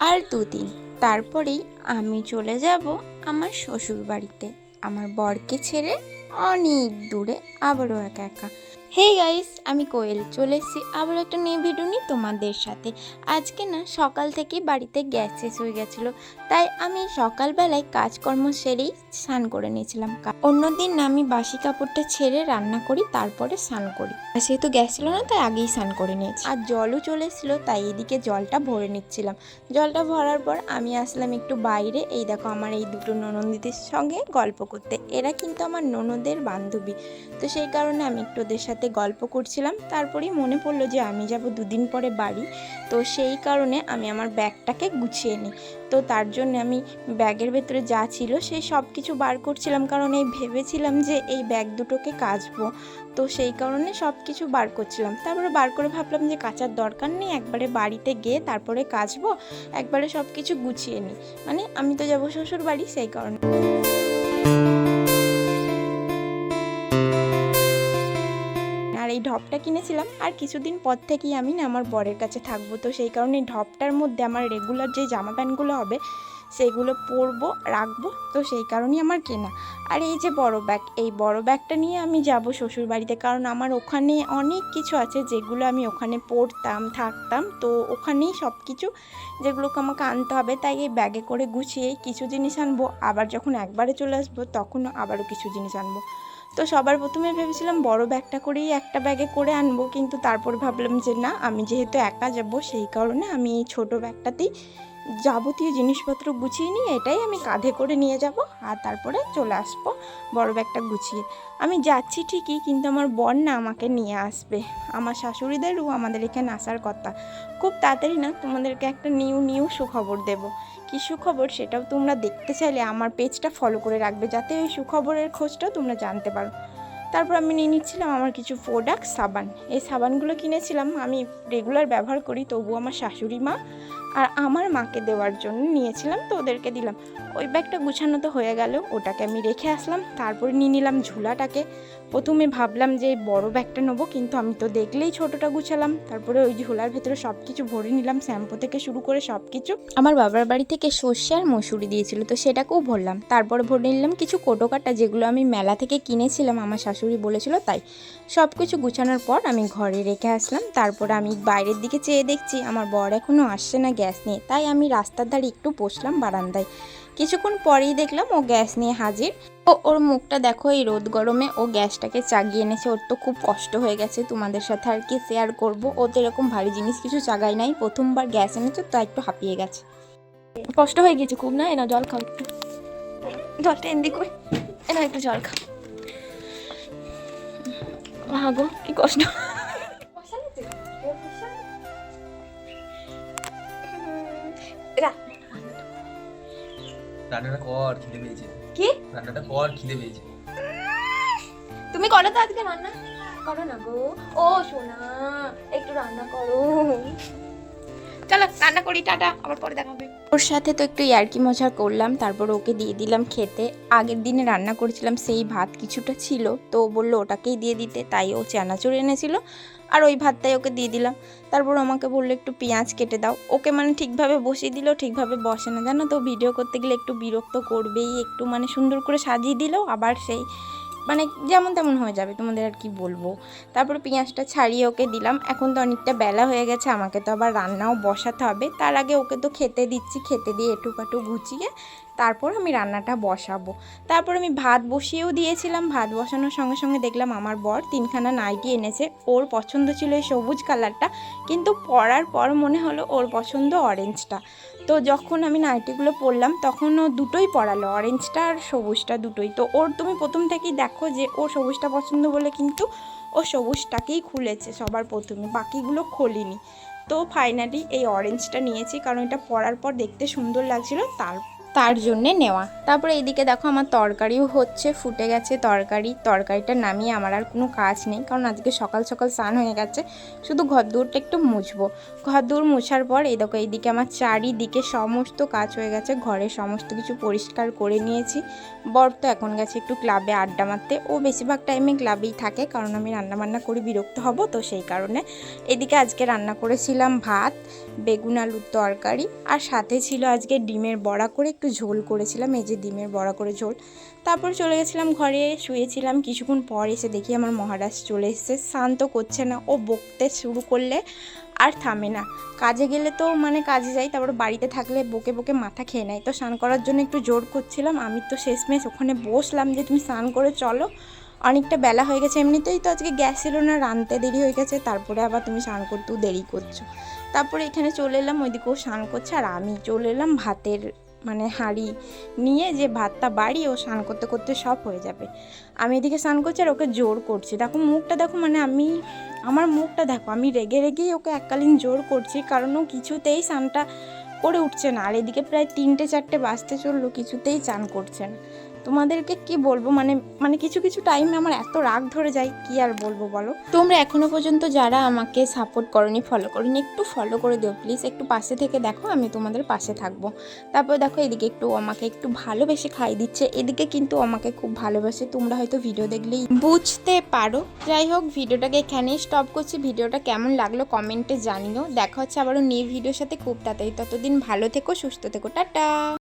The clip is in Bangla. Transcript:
আর দুদিন তারপরেই আমি চলে যাব আমার শ্বশুর বাড়িতে, আমার বরকে ছেড়ে অনেক দূরে, আবারও একা একা। হে গাইস, আমি কোয়েল চলে এসেছি আবার একটা নিয়ে ভিডিও নিয়ে তোমাদের সাথে। আজকে না সকাল থেকেই বাড়িতে গ্যাস শেষ হয়ে গেছিলো, তাই আমি সকালবেলায় কাজকর্ম সেরেই স্নান করে নিয়েছিলাম। অন্যদিন না আমি বাসি কাপড়টা ছেড়ে রান্না করি, তারপরে স্নান করি। আর যেহেতু গ্যাস ছিল না তাই আগেই স্নান করে নিয়েছি। আর জলও চলে এসেছিলো, তাই এদিকে জলটা ভরে নিচ্ছিলাম। জলটা ভরার পর আমি আসলাম একটু বাইরে। এই দেখো আমার এই দুটো ননদিদের সঙ্গে গল্প করতে। এরা কিন্তু আমার ননদের বান্ধবী, তো সেই কারণে আমি একটু ওদের সাথে গল্প করছিলাম। তারপরেই মনে পড়লো যে আমি যাব দুদিন পরে বাড়ি, তো সেই কারণে আমি আমার ব্যাগটাকে গুছিয়ে নিই। তো তার জন্য আমি ব্যাগের ভেতরে যা ছিল সেই সব কিছু বার করছিলাম, কারণ এই ভেবেছিলাম যে এই ব্যাগ দুটোকে কাচবো, তো সেই কারণে সব কিছু বার করছিলাম। তারপরে বার করে ভাবলাম যে কাচার দরকার নেই, একবারে বাড়িতে গিয়ে তারপরে কাচবো, একবারে সব কিছু গুছিয়ে নিই। মানে আমি তো যাবো শ্বশুর বাড়ি, সেই কারণে। আর এই ঢপটা কিনেছিলাম, আর কিছুদিন পর থেকেই আমি না আমার বরের কাছে থাকবো, তো সেই কারণে ঢপটার মধ্যে আমার রেগুলার যে জামা প্যান্টগুলো হবে সেইগুলো পরবো, রাখবো, তো সেই কারণেই আমার কেনা। আর এই যে বড় ব্যাগ, এই বড় ব্যাগটা নিয়ে আমি যাব শ্বশুর বাড়িতে, কারণ আমার ওখানে অনেক কিছু আছে যেগুলো আমি ওখানে পড়তাম, থাকতাম, তো ওখানেই সব কিছু যেগুলোকে আমাকে আনতে হবে। তাই এই ব্যাগে করে গুছিয়ে কিছু জিনিস আনবো, আবার যখন একবারে চলে আসবো তখন আবারও কিছু জিনিস আনবো। তো সবার প্রথমে ভেবেছিলাম বড় ব্যাগটা করেই একটা ব্যাগে করে আনবো, কিন্তু তারপর ভাবলাম যে না, আমি যেহেতু একা যাব সেই কারণে আমি এই ছোটো ব্যাগটাতেই যাবতীয় জিনিসপত্র গুছিয়ে নিয়ে এটাই আমি কাঁধে করে নিয়ে যাব, আর তারপরে চলে আসবো বড় ব্যাগটা গুছিয়ে। আমি যাচ্ছি ঠিকই, কিন্তু আমার বর না আমাকে নিয়ে আসবে। আমার শাশুড়িদেরও আমাদের এখানে আসার কথা। খুব তাড়াতাড়ি না তোমাদেরকে একটা নিউ সুখবর দেব। কী সুখবর সেটাও তোমরা দেখতে চাইলে আমার পেজটা ফলো করে রাখবে, যাতে ওই সুখবরের খোঁজটাও তোমরা জানতে পারো। তারপর আমি নিয়ে নিচ্ছিলাম আমার কিছু প্রোডাক্ট, সাবান। এই সাবানগুলো কিনেছিলাম, আমি রেগুলার ব্যবহার করি, তবু আমার শাশুড়ি মা আর আমার মাকে দেওয়ার জন্য নিয়েছিলাম, তো ওদেরকে দিলাম। ওই ব্যাগটা গুছানো তো হয়ে গেল, ওটাকে আমি রেখে আসলাম। তারপরে নিয়ে নিলাম ঝোলাটাকে। প্রথমে ভাবলাম যে এই বড়ো ব্যাগটা নেবো, কিন্তু আমি তো দেখলেই ছোটোটা গুছালাম। তারপরে ওই ঝোলার ভেতরে সব কিছু ভরে নিলাম, শ্যাম্পু থেকে শুরু করে সব কিছু। আমার বাবার বাড়ি থেকে সর্ষে আর মসুরি দিয়েছিল, তো সেটাকেও ভরলাম। তারপরে ভরে নিলাম কিছু কোটোকাটা, যেগুলো আমি মেলা থেকে কিনেছিলাম, আমার শাশুড়ি বলেছিল তাই। সব কিছু গুছানোর পর আমি ঘরে রেখে আসলাম। তারপর আমি বাইরের দিকে চেয়ে দেখছি আমার বর এখনও আসছে না গ্যাস নিয়ে, তাই আমি রাস্তার ধারে একটু বসলাম বারান্দায়। কিছুক্ষণ পরেই দেখলাম ও গ্যাস নিয়ে হাজির। ওর মুখটা দেখো, এই রোদ গরমে ও গ্যাসটাকে চাগিয়ে এনেছে। ওর তো খুব কষ্ট হয়ে গেছে, তোমাদের সাথে আর কি শেয়ার করবো। ও তো এরকম ভারী জিনিস কিছু চাগাই নাই, প্রথমবার গ্যাস এনেছে, তো একটু হাঁপিয়ে গেছে, কষ্ট হয়ে গেছে খুব। না এনা জল খাও, একটু জলটা এনে দিক, এনা একটু জল খাও। হ্যাঁ গো, কি কষ্ট। রান্নাটা কর, খিদে পেয়েছে। কি রান্নাটা কর, খিদে পেয়েছে। তুমি করো তো আজকে রান্না, করো না গো। ও সোনা, একটু রান্না করো। চলো রান্না করি, টাটা, আবার পরে দেখা হবে। ওর সাথে তো একটু ইয়ার্কি মজা করলাম, তারপর ওকে দিয়ে দিলাম খেতে। আগের দিনে রান্না করেছিলাম সেই ভাত কিছুটা ছিল, তো ও বললো ওটাকেই দিয়ে দিতে, তাই ও চানাচুর এনেছিল আর ওই ভাতটাই ওকে দিয়ে দিলাম। তারপর আমাকে বললো একটু পেঁয়াজ কেটে দাও। ওকে মানে ঠিকভাবে বসিয়ে দিলেও ঠিকভাবে বসে না, জানো তো। ভিডিও করতে গেলে একটু বিরক্ত করবেই, একটু মানে সুন্দর করে সাজিয়ে দিলেও আবার সেই মানে যেমন তেমন হয়ে যাবে, তোমাদের আর কি বলবো। তারপর পেঁয়াজটা ছাড়িয়ে ওকে দিলাম। এখন তো অনেকটা বেলা হয়ে গেছে, আমাকে তো আবার রান্নাও বসাতে হবে। তার আগে ওকে তো খেতে দিচ্ছি, খেতে দিয়ে এটুকাটু গুছিয়ে তারপর আমি রান্নাটা বসাবো। তারপর আমি ভাত বসিয়েও দিয়েছিলাম। ভাত বসানোর সঙ্গে সঙ্গে দেখলাম আমার বর 3খানা নাইটি এনেছে। ওর পছন্দ ছিল এই সবুজ কালারটা, কিন্তু পরার পর মনে হলো ওর পছন্দ অরেঞ্জটা। তো যখন আমি নাইটিগুলো পরলাম তখন ও দুটোই পরালো, অরেঞ্জটা আর সবুজটা দুটোই। তো ওর তুমি প্রথম থেকেই দেখো যে ও সবুজটা পছন্দ বলে কিন্তু ও সবুজটাকেই খুলেছে সবার প্রথমে, বাকিগুলো খোলেনি। তো ফাইনালি এই অরেঞ্জটা নিয়েছি, কারণ এটা পরার পর দেখতে সুন্দর লাগছিল। তার জন্যে নেওয়া। তারপরে এইদিকে দেখো আমার তরকারিও হচ্ছে, ফুটে গেছে তরকারিটা নামিয়ে আমার আর কোনো কাজ নেই, কারণ আজকে সকাল সকাল স্নান হয়ে গেছে, শুধু ঘর দুয়ারটা একটু মুছবো। ঘর দুয়ার মোছার পর এই দেখো এইদিকে আমার চারিদিকে সমস্ত কাজ হয়ে গেছে, ঘরের সমস্ত কিছু পরিষ্কার করে নিয়েছি। বর তো এখন গেছে একটু ক্লাবে আড্ডা মারতে, ও বেশিরভাগ টাইমে ক্লাবেই থাকে, কারণ আমি রান্নাবান্না করে বিরক্ত হব, তো সেই কারণে। এদিকে আজকে রান্না করেছিলাম ভাত, বেগুন আলুর তরকারি, আর সাথে ছিল আজকে ডিমের বড়া করে একটু ঝোল করেছিলাম, এই যে ডিমের বড়া করে ঝোল। তারপর চলে গেছিলাম ঘরে, শুয়েছিলাম। কিছুক্ষণ পর এসে দেখি আমার মহারাজ চলে এসেছে, স্নান তো করছে না, ও বকতে শুরু করলে আর থামে না। কাজে গেলে তো মানে কাজে যাই, তারপর বাড়িতে থাকলে বকে বকে মাথা খেয়ে নেয়, তো স্নান করার জন্য একটু জোর করছিলাম। আমি তো শেষমেশ ওখানে বসলাম যে তুমি স্নান করে চলো, অনেকটা বেলা হয়ে গেছে, এমনিতেই তো আজকে গ্যাস ছিল না, রাঁধতে দেরি হয়ে গেছে, তারপরে আবার তুমি স্নান করতেও দেরি করছো। তারপরে এখানে চলে এলাম, ওইদিকেও স্নান করছে, আর আমি চলে এলাম ভাতের মানে হাঁড়ি নিয়ে, যে ভাতটা বাড়ি ও স্নান করতে করতে সব হয়ে যাবে। আমি এদিকে স্নান করছি আর ওকে জোর করছি, দেখো মুখটা দেখো, মানে আমার মুখটা দেখো, আমি রেগে রেগেই ওকে এককালীন জোর করছি, কারণ ও কিছুতেই স্নানটা করে উঠছে না। আর এদিকে প্রায় 3-4 বাজতে চললো, কিছুতেই চান করছে না। তোমাদেরকে কি বলবো, মানে কিছু কিছু টাইমে আমার এত রাগ ধরে যায়, কি আর বলবো বলো। তোমরা এখনো পর্যন্ত যারা আমাকে সাপোর্ট করনি, ফলো করনি, একটু ফলো করে দিও প্লিজ, একটু পাশে থেকে দেখো, আমি তোমাদের পাশে থাকবো। তারপর দেখো এদিকে একটু আমাকে একটু ভালোবেসে খাই দিচ্ছে, এদিকে কিন্তু আমাকে খুব ভালোবাসে, তোমরা হয়তো ভিডিও দেখলেই বুঝতে পারো। যাই হোক, ভিডিওটাকে এখানেই স্টপ করছি। ভিডিওটা কেমন লাগলো কমেন্টে জানিও। দেখা হচ্ছে আবারও নিউ ভিডিওর সাথে খুব তাড়াতাড়ি, ততদিন ভালো থেকো, সুস্থ থেকো, টাটা।